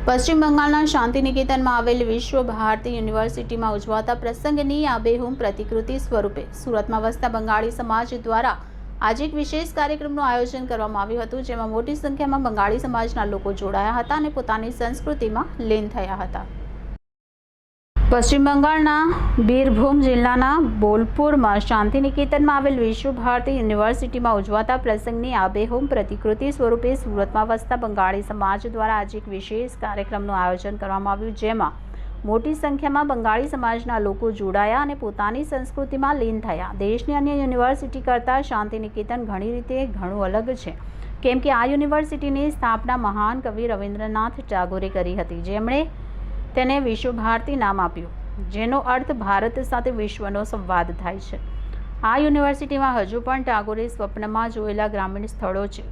પશ્ચિમ બંગાળના શાંતિનિકેતનમાં આવેલ વિશ્વ ભારતી યુનિવર્સિટીમાં ઉજવાતા પ્રસંગની આબેહૂબ પ્રતિકૃતિ સ્વરૂપે સુરતમાં વસતા બંગાળી સમાજ દ્વારા આજે એક વિશેષ કાર્યક્રમનું આયોજન કરવામાં આવ્યું હતું, જેમાં મોટી સંખ્યામાં બંગાળી સમાજના લોકો જોડાયા હતા અને પોતાની સંસ્કૃતિમાં લીન થયા હતા। પશ્ચિમ બંગાળના બીરભૂમ જિલ્લાના બોલપુરમાં શાંતિનિકેતનમાં આવેલ વિશ્વ ભારતી યુનિવર્સિટીમાં ઉજવાતા પ્રસંગની આબેહૂબ પ્રતિકૃતિ સ્વરૂપે સુરતમાં વસતા બંગાળી સમાજ દ્વારા આજે એક વિશેષ કાર્યક્રમનું આયોજન કરવામાં આવ્યું, જેમાં મોટી સંખ્યામાં બંગાળી સમાજના લોકો જોડાયા અને પોતાની સંસ્કૃતિમાં લીન થયા। દેશની અન્ય યુનિવર્સિટી કરતાં શાંતિનિકેતન ઘણી રીતે ઘણું અલગ છે, કેમ કે આ યુનિવર્સિટીની સ્થાપના મહાન કવિ રવિન્દ્રનાથ ટાગોરે કરી હતી, જેમણે તેને વિશ્વ ભારતી નામ આપ્યું, જેનો અર્થ ભારત સાથે વિશ્વનો સંવાદ થાય છે। આ યુનિવર્સિટીમાં હજુ પણ ટાગોરે સ્વપ્નમાં જોયેલા ગ્રામીણ સ્થળો છે।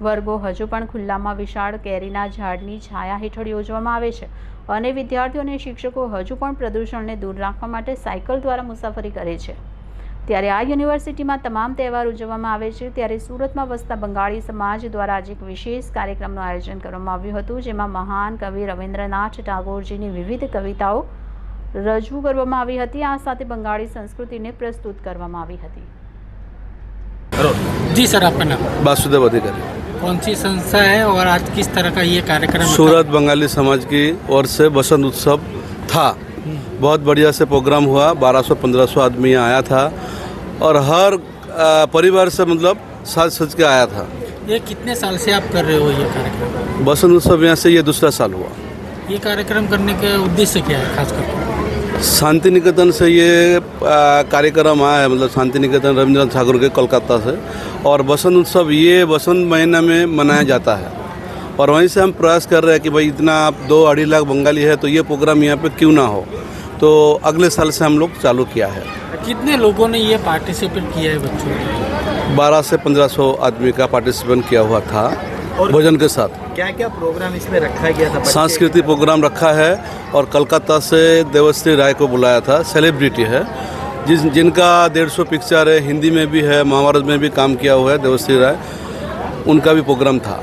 વર્ગો હજુ પણ ખુલ્લામાં વિશાળ કેરીના ઝાડની છાયા હેઠળ યોજવામાં આવે છે અને વિદ્યાર્થીઓ અને શિક્ષકો હજુ પણ પ્રદૂષણને દૂર રાખવા માટે સાયકલ દ્વારા મુસાફરી કરે છે। ત્યારે આ યુનિવર્સિટીમાં તમામ તહેવાર ઉજવવામાં આવે છે। ત્યારે સુરતમાં વસતા બંગાળી સમાજ દ્વારા આજે એક વિશેષ કાર્યક્રમનું આયોજન કરવામાં આવ્યું હતું, જેમાં મહાન કવિ રવિન્દ્રનાથ ટાગોરજીની વિવિધ કવિતાઓ રજૂ કરવામાં આવી હતી। આ સાથે બંગાળી संस्कृति प्रस्तुत કરવામાં આવી હતી। जी सर, आपका नाम? वासुदेव अधिकारी। कौन सी संस्था है और आज किस तरह का ये कार्यक्रम? सूरत बंगाली समाज की ओर से बसंत उत्सव था। बहुत बढ़िया से प्रोग्राम हुआ। 1200-1500 आदमी यहाँ आया था और हर परिवार से मतलब साज सज के आया था। ये कितने साल से आप कर रहे हो ये कार्यक्रम? बसंत उत्सव यहाँ से ये दूसरा साल हुआ। ये कार्यक्रम करने के उद्देश्य क्या है खास करके? शांति निकेतन से ये कार्यक्रम आया है, मतलब शांति निकेतन रविंद्रनाथ ठाकुर के कोलकाता से, और बसंत उत्सव ये बसंत महीना में मनाया जाता है। और वहीं से हम प्रयास कर रहे हैं कि भाई इतना आप 2-2.5 लाख बंगाली है तो ये प्रोग्राम यहाँ पे क्यों ना हो, तो अगले साल से हम लोग चालू किया है। कितने लोगों ने ये पार्टिसिपेट किया है? बच्चों 1200 से 1500 आदमी का पार्टिसिपेट किया हुआ था भोजन के साथ। क्या क्या प्रोग्राम इसमें रखा गया था? सांस्कृतिक प्रोग्राम रखा है और कलकत्ता से देवश्री राय को बुलाया था, सेलिब्रिटी है, जिनका 150 पिक्चर है, हिंदी में भी है, महाभारत में भी काम किया हुआ है देवश्री राय, उनका भी प्रोग्राम था।